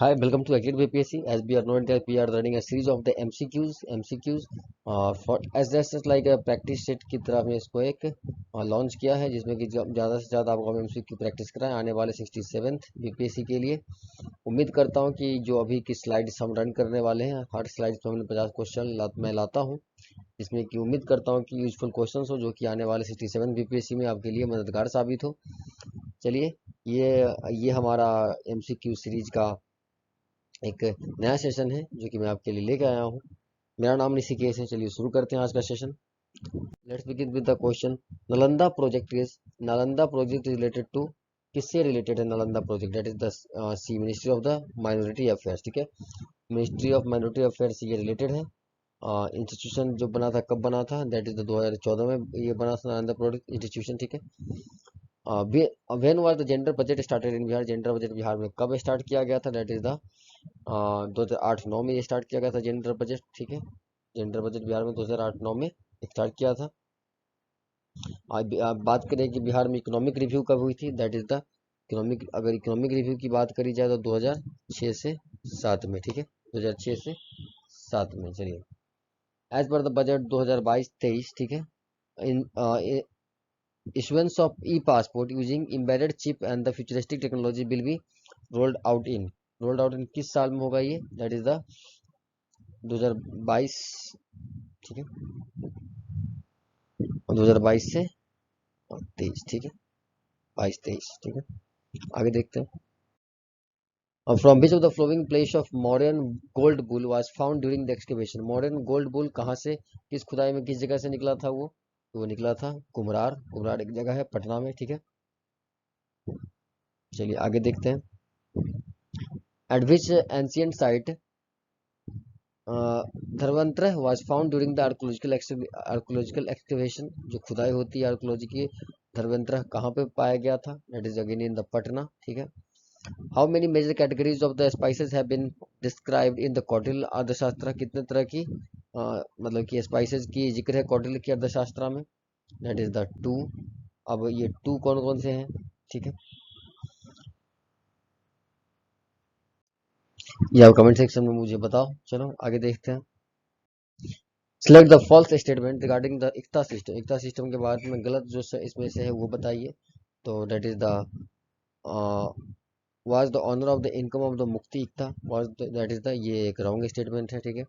Hi, welcome to Academy BPSC. As we are knowing that we are running a series of the MCQs for as just like a practice set की तरह हमने इसको एक launch किया है, जिसमें कि ज़्यादा से ज़्यादा आपको हम MCQ प्रैक्टिस कराएं आने वाले 67th BPSC के लिए। उम्मीद करता हूं कि जो अभी की स्लाइड्स हम रन करने वाले हैं, हर स्लाइड पे हमने 50 क्वेश्चन मैं लाता हूं, जिसमें कि उम्मीद करता हूं कि यूजफुल क्वेश्चन हो, जो कि आने वाले 67 BPSC में आपके लिए मददगार साबित हो। चलिए, ये हमारा MCQ सीरीज का एक नया सेशन है जो कि मैं आपके लिए लेके आया हूँ। मेरा नाम ऋषिकेश है। चलिए शुरू करते हैं आज का session. Let's begin with the question. Nalanda project is related to, किससे रिलेटेड है Nalanda project? That is the C ministry of the minority affairs. ठीक है, मिनिस्ट्री ऑफ माइनॉरिटी अफेयर्स से ये रिलेटेड है। इंस्टीट्यूशन जो बना था, कब बना था? दैट इज द 2014 में ये बना था नालंदा प्रोजेक्ट इंस्टीट्यूशन। ठीक है। When was the gender budget started in Bihar? Gender budget Bihar में कब स्टार्ट किया गया था? दैट इज द 2008-9 में ये स्टार्ट किया गया था जेंडर बजट। ठीक है, जेंडर बजट बिहार में 2008-9 में स्टार्ट किया था। अब बात करें कि बिहार में इकोनॉमिक रिव्यू कब हुई थी? दैट इज द इकोनॉमिक, अगर इकोनॉमिक रिव्यू की बात करी जाए तो 2006 से 7 में। ठीक है, 2006 से 7 में। चलिए, एज पर द बजट 2022-23, ठीक है, इन issuance of e-passport using embedded chip and the futuristic technology will be rolled out in किस साल में होगा ये? That is the 2022। ठीक है, 2022 से 23। ठीक है, 22-23। ठीक है, आगे देखते हैं। From which of the following place of modern gold bull was found during the excavation? Modern gold bull कहाँ से, किस खुदाई में, किस जगह से निकला था वो? तो वो निकला था कुम्हरार। कुम्हरार एक जगह है पटना में। ठीक है, चलिए आगे देखते हैं। एट विच एंशियंट साइट धर्मांतर was found during the archaeological excavation? जो खुदाई होती है आर्कोलॉजी की, धर्मांतर कहाँ पे पाया गया था? That is again in the Patna. ठीक है। How many major categories of the spices have been described in the Kautilya Arthashastra? कितने तरह की मतलब कि स्पाइसेस की जिक्र है कौटिल्य की अर्थशास्त्र में? That is the 2। अब ये 2 कौन कौन से हैं? ठीक है, ये आप कमेंट सेक्शन में मुझे बताओ। चलो आगे देखते हैं। Select the false statement regarding the Iqta system. Iqta system के बारे में गलत जो इसमें से है वो बताइए। तो that is the was the honour of the income of the muqti iqta was, that is the, ये एक रॉन्ग स्टेटमेंट है। ठीक है,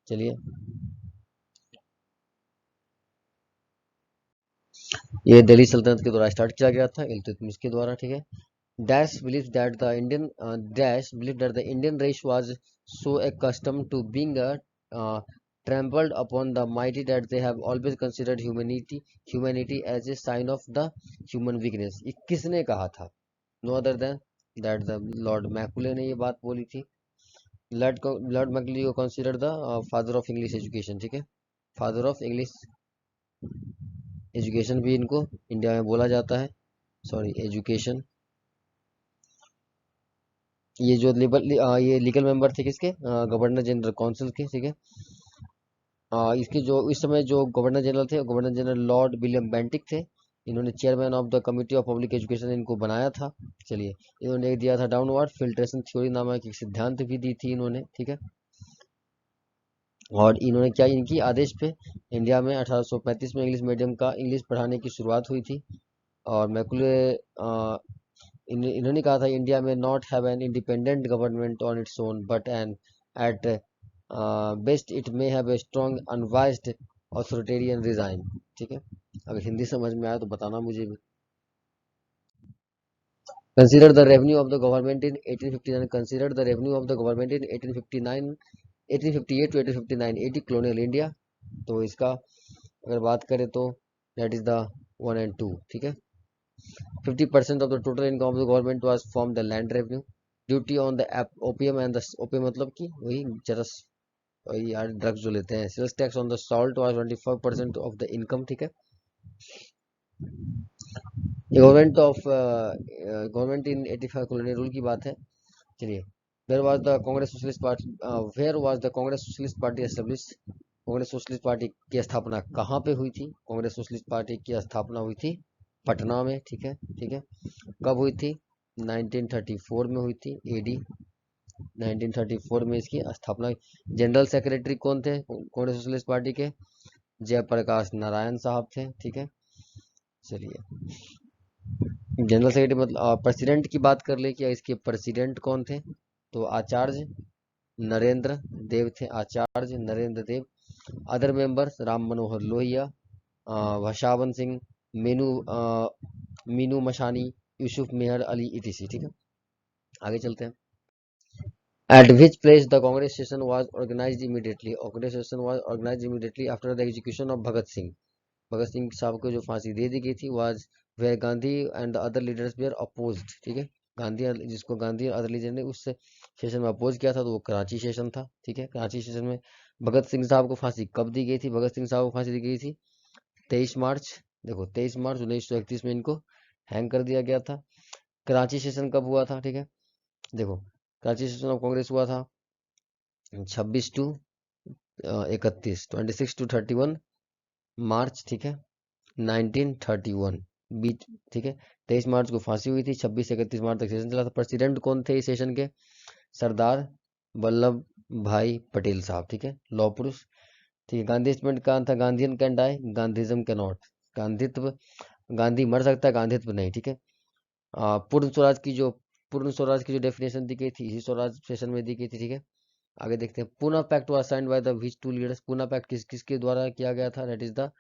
चलिए, ये दिल्ली सल्तनत के द्वारा स्टार्ट किया गया था इल्तुतमिश के द्वारा। ठीक है। Dash believe that the Indian dash believe that the Indian race was so accustomed to being trampled upon the mighty that they have always considered humanity as a sign of the human weakness। ये किसने कहा था? No other than that the lord Macaulay ने ये बात बोली थी। Lord Macaulay को consider the father of English education. ठीक है, फादर ऑफ इंग्लिश एजुकेशन भी इनको इंडिया में बोला जाता है। Sorry, education. ये जो ये लीगल मेंबर थे किसके? गवर्नर जनरल काउंसिल के। ठीक है, इसके जो इस समय जो गवर्नर जनरल थे, governor general Lord William Bentinck थे। इन्होंने chairman of the committee of public education इनको बनाया था। चलिए, इन्होंने एक दिया था डाउनवर्ड फिल्ट्रेशन थ्योरी नामक एक सिद्धांत भी दी थी इन्होंने। ठीक है, और इन्होंने क्या, इनकी आदेश पे इंडिया में 1835 में इंग्लिश मीडियम का इंग्लिश पढ़ाने की शुरुआत हुई थी। और मैकुले इन्होंने कहा था इंडिया में not have an independent government on its own but an at best it may have a strong unwise authoritarian regime. ठीक है, अगर हिंदी समझ में आया तो बताना मुझे भी। Consider the revenue of the government in 1859। Consider the revenue of the government in 1859 1858 to 1859 80 colonial India. तो इसका अगर बात करें तो दैट इज द 1 and 2। ठीक है, 50% of the total income of the government was from the land revenue. Duty on the opium and the opium मतलब कि वही चरस, वही यार ड्रग्स जो लेते हैं। Sales tax on the salt was 25% of the income। ठीक है, ये गवर्नमेंट इन 85 कॉलोनी रूल की बात है। चलिए, where was the Congress socialist party, where was the Congress socialist party establish? Congress socialist party की स्थापना कहाँ पे हुई थी? कांग्रेस सोशलिस्ट पार्टी की स्थापना हुई थी पटना में। ठीक है, ठीक है, कब हुई थी? 1934 में हुई थी, एडी। 1934 में इसकी स्थापना। जनरल सेक्रेटरी कौन थे कांग्रेस सोशलिस्ट पार्टी के? जयप्रकाश नारायण साहब थे, ठीक है। चलिए, जनरल सेक्रेटरी मतलब प्रेसिडेंट की बात कर ले, क्या इसके प्रेसिडेंट कौन थे? तो आचार्य नरेंद्र देव थे, आचार्य नरेंद्र देव। अदर मेंबर्स राम मनोहर लोहिया, वशावन सिंह, मीनू मीनू मशानी, यूसुफ मेहर अली इटीसी, ठीक है। आगे चलते हैं। At which place the Congress session was organized immediately? Congress session was organized immediately after the execution of Bhagat Singh. Bhagat Singh साहब को जो फांसी दे दी गई थी was where Gandhi and the other leaders were opposed, ठीक है। जिसको गांधी और अदर लीडर ने उस सेशन में अपोज किया था, तो वो कराची सेशन था, ठीक है। कराची सेशन में भगत सिंह साहब को फांसी कब दी गई थी? भगत सिंह साहब को फांसी दी गई थी 23 मार्च, देखो 23 मार्च 1931 में इनको हैंग कर दिया गया था। कराची सेशन कब हुआ था? ठीक है, देखो कराची सेशन ऑफ कांग्रेस हुआ था 26 टू 31, 26 टू 31 मार्च, ठीक है, 1931 बीच, ठीक है। 23 मार्च को फांसी हुई थी, 26 से 31 मार्च तक सेशन चला था। प्रेसिडेंट कौन थे इस सेशन के? सरदार वल्लभ भाई पटेल साहब, ठीक है, लौह पुरुष, ठीक है। गांधी स्टेटमेंट कहाँ था? Gandhian can die, Gandhism cannot. गांधीत्व, गांधी मर सकता है, गांधीत्व नहीं, ठीक है। पूर्ण स्वराज की जो डेफिनेशन दी गई थी इसी स्वराज सेशन में दी गई थी, ठीक है। आगे देखते हैं। Poona pact was signed by the which two leaders? Poona pact किसके द्वारा किया गया था? That is the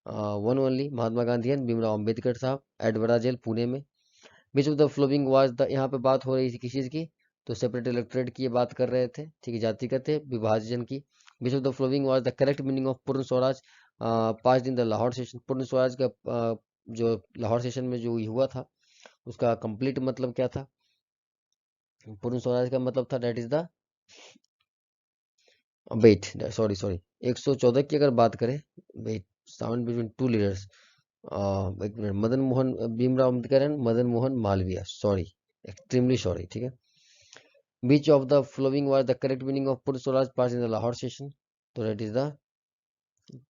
one only Mahatma Gandhi and Bhimrao Ambedkar sahab at बड़ा जेल पुणे में। Which of the following was the, यहाँ पे बात हो रही थी किस चीज की? तो सेपरेट इलेक्टोरेट की ये बात कर रहे थे, ठीक है, जातिगत विभाजन की। Which of the following was the correct meaning of Purna Swaraj passed in the Lahore session? Purna Swaraj का जो लाहौर सेशन में जो हुआ था उसका कंप्लीट मतलब क्या था? पूर्ण स्वराज का मतलब था that is the, wait, sorry 114 की अगर बात करें, wait, sound between two leaders, एक मिनट, Madan Mohan Bhimrao Ambedkar and Madan Mohan Malaviya, sorry, extremely sorry, ठीक है। Which of the following was the correct meaning of Purna Swaraj pass in the Lahore session? तो that is the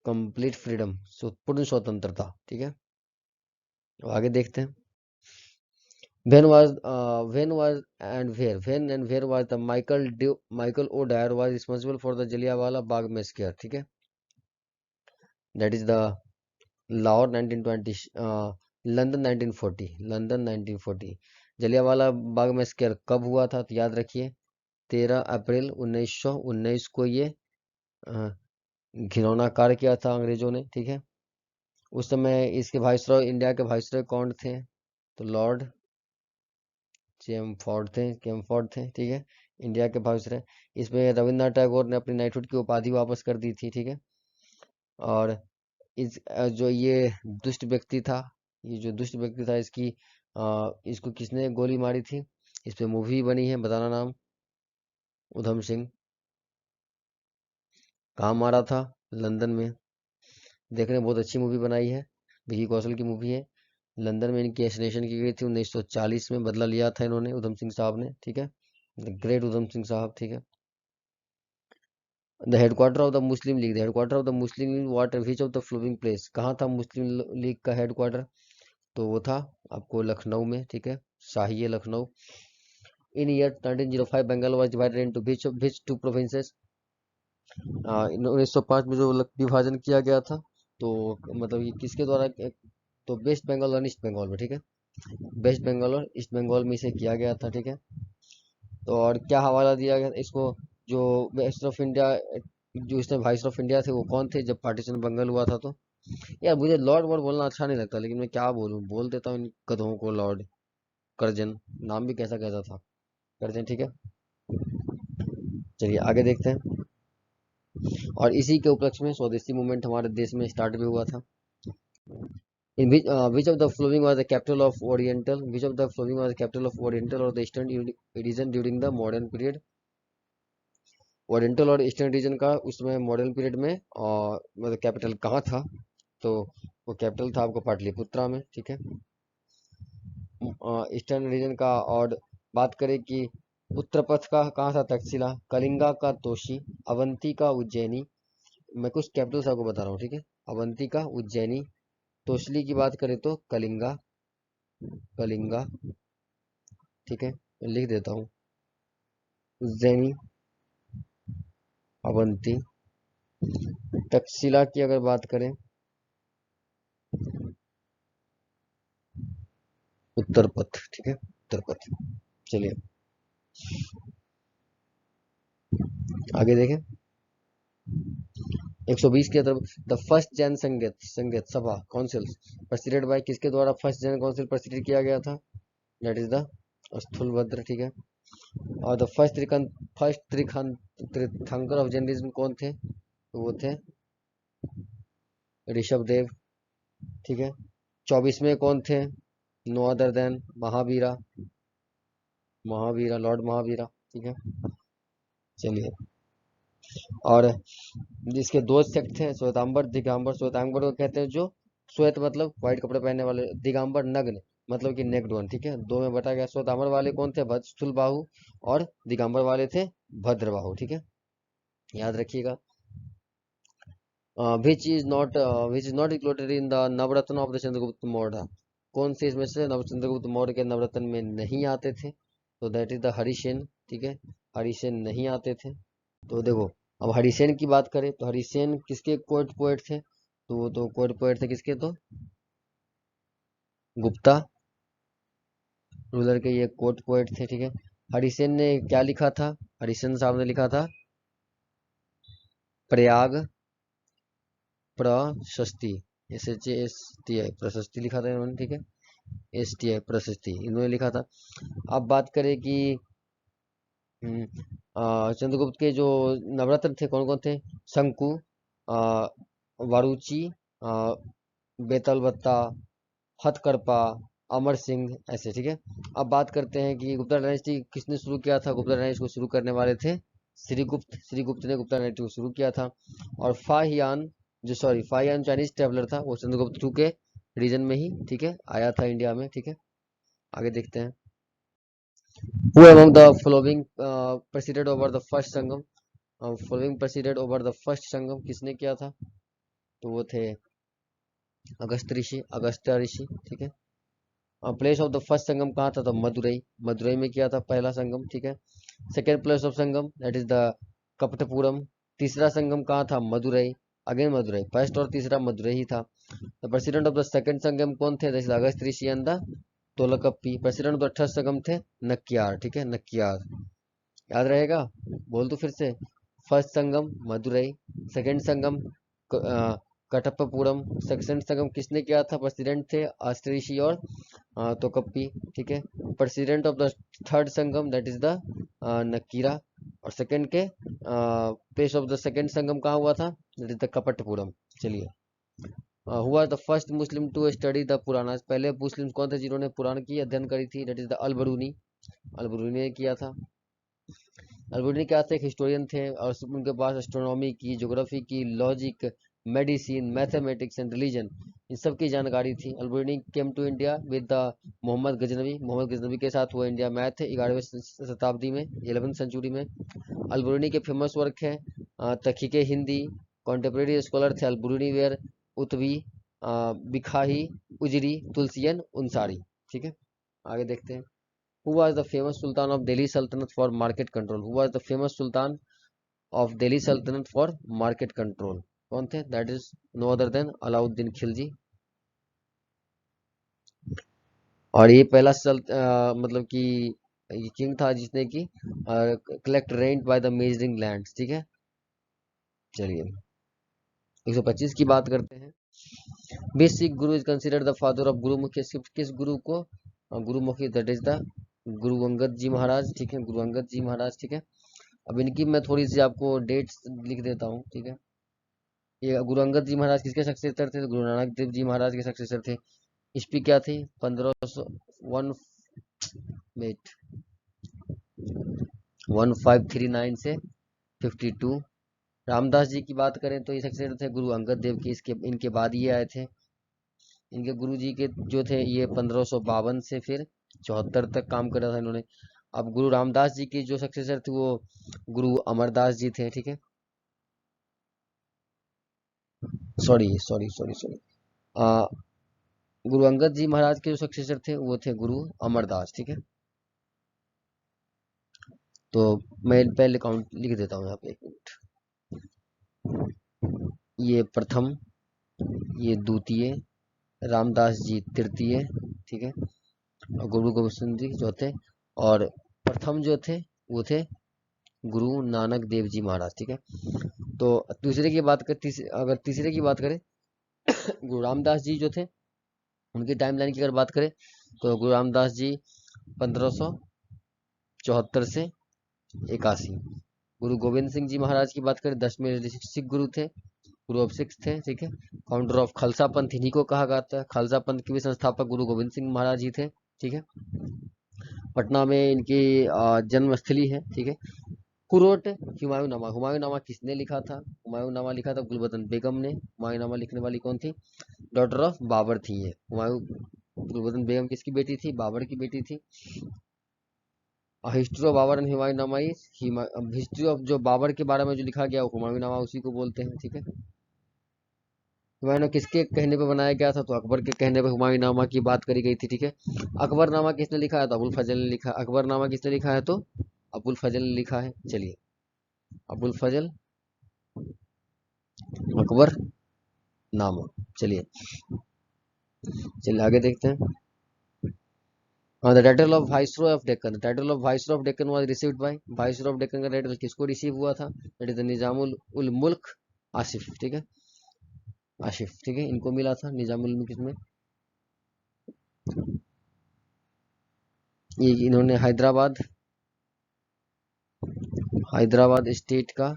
complete freedom, पूर्ण स्वतंत्रता, ठीक है। तो आगे देखते हैं। when and where was the Michael O. Dyer was responsible for the Jallianwala Bagh massacre, ठीक है। That is the Lahore 1920, London 1940, London 1940। Jallianwala Bagh massacre कब हुआ था? तो याद रखिए 13 अप्रैल 1919 को ये घिनौना कार्य किया था अंग्रेजों ने, ठीक है। उस समय इसके वाइसरॉय, इंडिया के वाइसरॉय कौन थे? तो लॉर्ड चेमफोर्ड थे, ठीक है, इंडिया के वाइसरॉय। इसमें रविन्द्रनाथ टैगोर ने अपनी नाइटहुड की उपाधि वापस कर दी थी, ठीक है। और इस जो ये दुष्ट व्यक्ति था, इसकी इसको किसने गोली मारी थी? इस पे मूवी बनी है, बताना नाम। उधम सिंह। कहाँ मारा था? लंदन में। देखने में बहुत अच्छी मूवी बनाई है, विकी कौशल की मूवी है। लंदन में इनकी एसोसिनेशन की गई थी 1940 में, बदला लिया था इन्होंने, उधम सिंह साहब ने, ठीक है, द ग्रेट उधम सिंह साहब, ठीक है। The headquarter of the Muslim league, the headquarter of the Muslim league what which of the following place? कहाँ था मुस्लिम लीग का हेडक्वार्टर? तो वो था आपको लखनऊ में, ठीक है, शाही Lucknow. In year 1905 Bengal was divided into which two provinces? 1905 में जो विभाजन किया गया था, तो मतलब ये किसके द्वारा? तो वेस्ट बंगाल और ईस्ट बंगाल में, ठीक है, वेस्ट बंगाल और ईस्ट बंगाल में इसे किया गया था, ठीक है। तो और क्या हवाला दिया गया इसको? जो वेस्ट ऑफ इंडिया, जो इसमें वाइस ऑफ इंडिया थे वो कौन थे जब पार्टीशन बंगाल हुआ था? तो यार मुझे लॉर्ड वर्ड बोलना अच्छा नहीं लगता, लेकिन मैं क्या बोलूं, बोल देता हूँ इन गधों को, लॉर्ड कर्जन, नाम भी कैसा कैसा था, कर्जन, ठीक है। चलिए आगे देखते हैं। और इसी के उपलक्ष्य में स्वदेशी मूवमेंट हमारे देश में स्टार्ट भी हुआ था। In which of the following was the capital of Oriental? Which of the following was the capital of Oriental or the Eastern region during the modern period? Oriental और ईस्टर्न रीजन का उस समय modern period में और मतलब capital कहाँ था? तो वो कैपिटल था आपको पाटलिपुत्रा में, ठीक है। ईस्टर्न रीजन का और बात करें कि उत्तर पथ का कहाँ था? तक्षशिला। कलिंगा का तोशी, अवंती का उज्जैनी। मैं कुछ कैपिटल्स आपको बता रहा हूँ, ठीक है। अवंती का उज्जैनी। तोशली की बात करें तो कलिंगा, कलिंगा, ठीक है, मैं लिख देता हूँ। उज्जैनी, अवंती। तक्षशिला की अगर बात करें, उत्तर पथ, ठीक है, उत्तर पथ। चलिए आगे देखें। 120 की तरफ, द फर्स्ट जैन संगीत संगीत सभा काउंसिल प्रेसिडेंट बाय, किसके द्वारा फर्स्ट जैन काउंसिल प्रेसिडेंट किया गया था? दैट इज द स्थूलभद्र, ठीक है। और द फर्स्ट तीर्थंकर ऑफ जैनिज्म कौन थे? तो वो थे ऋषभ देव, ठीक है। 24वें कौन थे? No other than Mahavira, lord Mahavira, ठीक है। चलिए, और जिसके दो सेक्ट थे, श्वेतांबर दिगंबर। श्वेतांबर को कहते हैं जो श्वेत मतलब व्हाइट कपड़े पहनने वाले, दिगंबर नग्न मतलब कि नेक्ड वन, ठीक है। दो में बटा गया। श्वेतांबर वाले कौन थे? स्थूल बाहु, और दिगंबर वाले थे भद्रबाहु, ठीक है, याद रखिएगा। Which is not included in the Navratna of the Chandragupta Maurya, कौन से इसमें से चंद्रगुप्त मौर्य के नवरत्न में नहीं आते थे? तो दैट इज द हरिसेन, ठीक है, हरिसेन नहीं आते थे। तो देखो, अब हरिसेन की बात करें तो हरिसेन किसके कोर्ट पोएट थे? तो वो तो कोर्ट पोएट थे किसके? तो गुप्ता रूलर के ये कोर्ट पोएट थे, ठीक है। हरिसेन ने क्या लिखा था? हरिसेन साहब ने लिखा था प्रयाग प्रशस्ति, SHASTI प्रशस्ति लिखा था इन्होंने, ठीक है, STI प्रशस्ति इन्होंने लिखा था। अब बात करें कि चंद्रगुप्त के जो नवरत्न थे कौन कौन थे? शंकु, आ, वारुचि, बेतलबत्ता, हथकरपा, अमर सिंह, ऐसे, ठीक है। अब बात करते हैं कि गुप्ता डायनेस्टी किसने शुरू किया था? गुप्ता डायनेस्टी को शुरू करने वाले थे श्रीगुप्त ने गुप्ता डायनेस्टी को शुरू किया था। और फाहियान चाइनीज ट्रेवलर था, वो चंद्रगुप्त टू के रीजन में ही, ठीक है, आया था इंडिया में, ठीक है। आगे देखते हैं। Who among the following proceeded over the first Sangam? Following president over the first Sangam किसने किया था? तो वो थे अगस्त ऋषि, ठीक है। प्लेस ऑफ द फर्स्ट संगम कहाँ था? तो मदुरई में किया था पहला संगम, ठीक है। Second place of Sangam that is the Kapatapuram. तीसरा संगम कहाँ था? मदुरई, अगेन मदुरई, फर्स्ट और तीसरा मदुरई ही था। The president of the second Sangam कौन थे? That is Agastya Rishi and the Tolkappiyar. President of the third Sangam थे नक्कियार, ठीक है, नक्कियार, याद रहेगा। बोल दो फिर से। फर्स्ट संगम मदुरई, सेकंड संगम कटप्पपुरम। सेकंड संगम किसने किया था? प्रेसिडेंट थे आस्ट्रीशी और तोकप्पी, ठीक है। President of the third Sangam that is the Nakkeerar. और सेकंड के place of the second Sangam कहाँ हुआ था? That is the Kapatapuram. चलिए, who the first Muslim to study the Purana, पहले मुस्लिम कौन थे जिन्होंने पुराण की अध्ययन करी थी? That is the Al Biruni ने किया था। अल्बर्टनी क्या थे? एक हिस्टोरियन थे, और उनके पास एस्ट्रोनॉमी की, ज्योग्राफी की, logic, medicine, mathematics and religion, इन सब की जानकारी थी। Alberuni came to India with the Mohammad Ghaznavi के साथ वो इंडिया में आए थे 11वीं शताब्दी में, 11th सेंचुरी में। अल्बर्टनी के फेमस वर्क है तहकीके हिंदी। कॉन्टेम्प्रेरी स्कॉलर थे अल्बर्टनी वेयर उतवी, बिखाही, उजरी, तुलसियन, उनसारी, ठीक है। आगे देखते हैं। Who was the famous Sultan of Delhi Sultanate for market control? Who was the famous Sultan of Delhi Sultanate for market control? कौन थे? That is no other than Alauddin Khilji. और ये पहला मतलब कि ये किंग था जिसने कि collect rent by the measuring lands, ठीक है। चलिए 125 की बात करते हैं। Basic Guru is considered the father of Gurmukhi. किस गुरु को Gurmukhi? That is the Guru Angad जी महाराज, ठीक है, गुरु अंगद जी महाराज, ठीक है। अब इनकी मैं थोड़ी सी आपको डेट्स लिख देता हूँ, ठीक है। ये गुरु अंगद जी महाराज किसके सक्सेसर थे? तो गुरु नानक देव जी महाराज के सक्सेसर थे। ईस्वी क्या थी? 1500 वन 1539 से 52। रामदास जी की बात करें तो ये सक्सेसर थे गुरु अंगद देव के, इसके इनके बाद ये आए थे। इनके गुरु जी के जो थे ये 1552 से फिर 74 तक काम करा था इन्होंने। अब गुरु रामदास जी की जो सक्सेसर थे वो गुरु अमरदास जी थे, ठीक है। Sorry sorry sorry sorry, Guru Angad जी महाराज के जो सक्सेसर थे वो थे गुरु अमरदास, ठीक है। तो मैं पहले काउंट लिख देता हूँ यहाँ पे, एक मिनट। ये प्रथम, ये द्वितीय, रामदास जी तृतीय, ठीक है, और गुरु गोबिंद सिंह जी चौथे, और प्रथम जो थे वो थे गुरु नानक देव जी महाराज, ठीक है। तो दूसरे की बात कर अगर तीसरे की बात करें गुरु रामदास जी जो थे, उनकी टाइमलाइन की अगर बात करें तो गुरु रामदास जी 1574 से 81। गुरु गोविंद सिंह जी महाराज की बात करें 10वें सिख गुरु थे, गुरु ऑफ सिक्स थे, ठीक है। फाउंडर ऑफ खालसा पंथ इन्हीं को कहा जाता है। खालसा पंथ के भी संस्थापक गुरु गोविंद सिंह महाराज जी थे, ठीक है। पटना में इनकी जन्मस्थली है, ठीक है। कुरोट हुमायूंनामा, हुमायूंनामा किसने लिखा था? हुमायूंनामा लिखा था गुलबदन बेगम ने। हुमायूंनामा लिखने वाली कौन थी? डॉटर ऑफ बाबर थी ये। हुमायूं, गुलबदन बेगम किसकी बेटी थी? बाबर की बेटी थी। History of Babur and Humayunnama is, history of जो बाबर के बारे में जो लिखा गया हुमायूंनामा उसी को बोलते हैं, ठीक है। हुमायूं किसके कहने पे बनाया गया था? तो अकबर के कहने पे हुमायूंनामा की बात करी गई थी, ठीक है। अकबरनामा किसने लिखा है? तो अबुल फजल ने लिखा। अकबरनामा किसने लिखा है? तो अबुल फजल ने लिखा है। चलिए, अबुल फजल अकबर नामा। चलिए चलिए आगे देखते हैं। The title of viceroy of Deccan, the title of viceroy of Deccan was received by, viceroy of Deccan का टाइटल किसको रिसीव हुआ था? दैट इज द निजामुल उल मुल्क आसिफ, ठीक है। आसिफ, ठीक है, इनको मिला था निजामुल मुल्क इसमें। ये इन्होंने हैदराबाद स्टेट का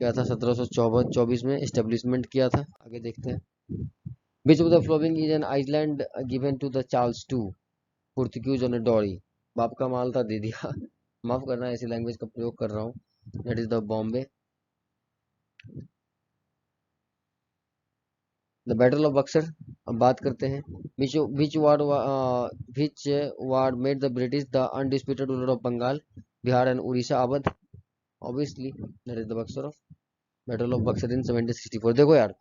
क्या था 1724 में एस्टेब्लिशमेंट किया था। आगे देखते हैं। Which of the following is an island given to the Charles to Portuguese on dowry. बाप का माल था, दे दिया। माफ करना, ऐसी लैंग्वेज का प्रयोग कर रहा हूँ। That is the Bombay. The battle of Buxar, अब बात करते हैं। Which war made the British the undisputed ruler of Bengal, Bihar and Orissa Awadh. Obviously that is the Buxar of, battle of Buxar in 1764। देखो यार,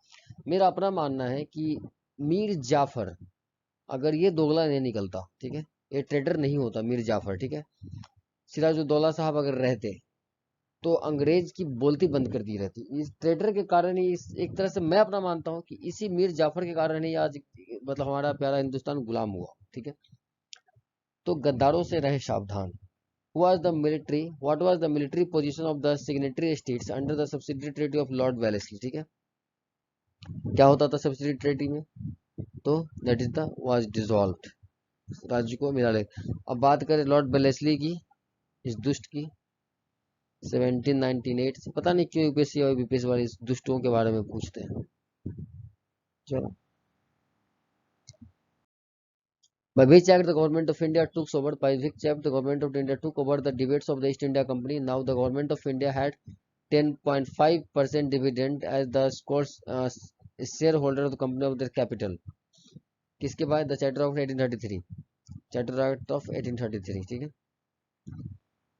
मेरा अपना मानना है कि मीर जाफर, अगर ये दोगला नहीं निकलता, ठीक है, ये ट्रेडर नहीं होता मीर जाफर, ठीक है, सिराजुद्दौला साहब अगर रहते तो अंग्रेज की बोलती बंद कर दी रहती। इस ट्रेडर के कारण ही, इस एक तरह से मैं अपना मानता हूँ कि इसी मीर जाफर के कारण ही आज मतलब हमारा प्यारा हिंदुस्तान गुलाम हुआ, ठीक है। तो गद्दारों से रहे सावधान। What was the military position of the signatory states under the subsidiary treaty of Lord Wellesley, ठीक है। क्या होता था सब्सिडी ट्रेटी में? तो that is the was dissolved, राज्य को मिला ले। अब बात करें लॉर्ड वेलेस्ली की, इस दुष्ट की, 1798 से, पता नहीं क्यों यूपीएससी और बीपीएससी वाले इस दुष्टों के बारे में पूछते हैं। चलो, by which act the government of India took over, by which act the government of India took over the debates of the East India Company. Now the government of India had 10.5% dividend as the shareholder of the company of their capital. किसके बाद? The charter of 1833, charter act of 1833, ठीक है।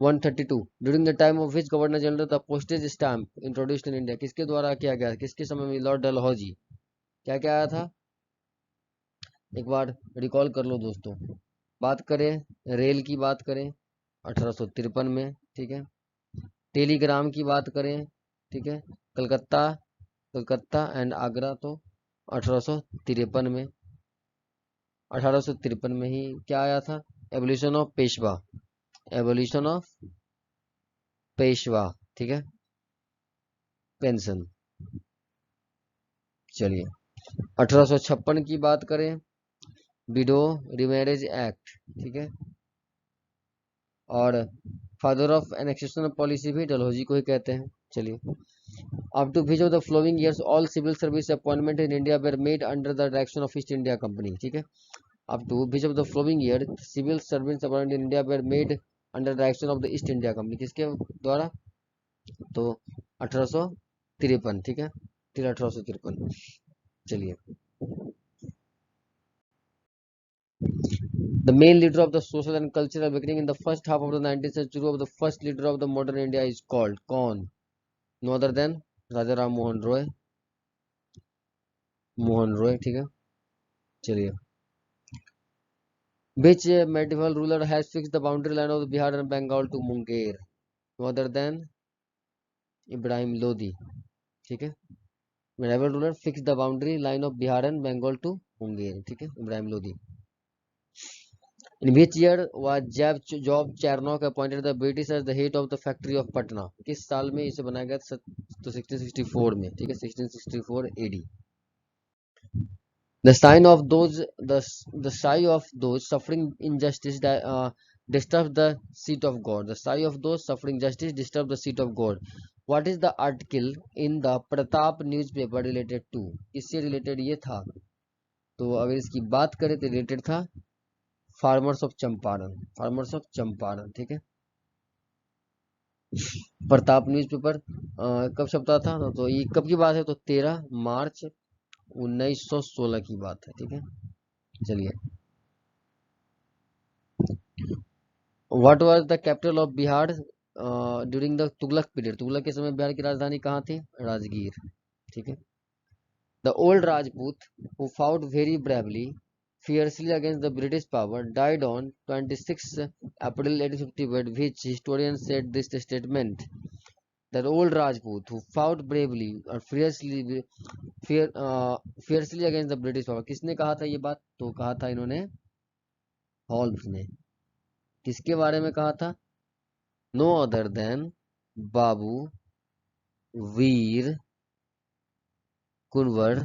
132, during the time of which governor general the postage stamp introduced in India, किसके द्वारा किया गया? किसके समय में? लॉर्ड डलहौजी। क्या क्या आया था? एक बार रिकॉल कर लो दोस्तों। बात करें रेल की, बात करें 1853 में, ठीक है। टेलीग्राम की बात करें, ठीक है, कलकत्ता कलकत्ता एंड आगरा तो 1853 में। 1853 में ही क्या आया था? Evolution of Peshwa, evolution of Peshwa, ठीक है, पेंशन। चलिए, 1856 की बात करें, विडो रिमैरेज एक्ट, ठीक है। और फादर ऑफ एनेक्सेशन पॉलिसी भी डलहौजी को ही कहते हैं। चलिए, up to which of the following years all civil service appointment in India were made under the direction of East India company, ठीक है। Up to which of the following year civil service appointment in India were made under direction of the East India company, किसके द्वारा? तो 1853, ठीक है, फिर 1853। चलिए, the main leader of the social and cultural awakening in the first half of the 19th century of the first leader of the modern India is called कौन? No other than राजा राम मोहन रॉय, मोहन रॉय, ठीक है। चलिए, which medieval ruler has fixed the boundary line of the Bihar and Bengal to Munger? Other than Ibrahim Lodi, ठीक है। Tribal ruler fix the boundary line of Bihar and Bengal to Munger, ठीक है, Ibrahim Lodi. In which year was Job Charnock appointed the British as the head of the factory of Patna? किस साल में इसे बनाया गया था? तो 1664 में, ठीक है, 1664 AD। The sign of those the sigh of those suffering injustice that disturb the seat of God. The sigh of those suffering justice disturb the seat of God. What is the article in the Pratap newspaper related to? किससे related ये था? तो अगर इसकी बात करें तो related था farmers of Champaran, farmers of Champaran, ठीक है। प्रताप न्यूज़पेपर कब छपता था? तो ये कब की बात है? तो 13 मार्च 1916 की बात है, ठीक है। चलिए, what was the capital of Bihar during the Tughlaq period? Tughlaq के समय बिहार की राजधानी कहाँ थी? राजगीर, ठीक है। The old Rajput, who fought very bravely, fiercely against the British power, died on 26 April 1850, which historians said this statement. That old Rajput who fought bravely और fiercely against the British power, किसने कहा था ये बात? तो कहा था इन्होंने हॉल्म्स ने। किसके बारे में कहा था? No other than Babu Veer Kunwar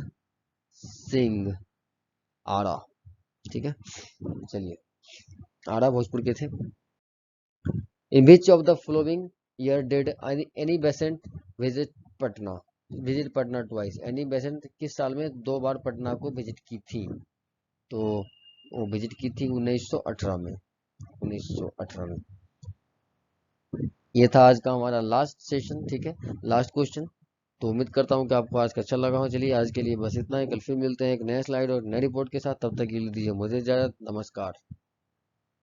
Singh Arrah, ठीक है। चलिए, आरा भोजपुर के थे। In which of the following year did Annie Besant visit Patna? Visit Patna twice. Annie Besant किस साल में 2 बार पटना को विजिट की थी? तो वो विजिट की थी 1918 में, 1918 में। ये था आज का हमारा लास्ट सेशन, ठीक है, लास्ट क्वेश्चन। तो उम्मीद करता हूँ कि आपको आज का अच्छा लगा हो। चलिए, आज के लिए बस इतना ही। कल फिर मिलते हैं एक नए स्लाइड और नए रिपोर्ट के साथ। तब तक के लिए दीजिए मुझे इजाजत। नमस्कार।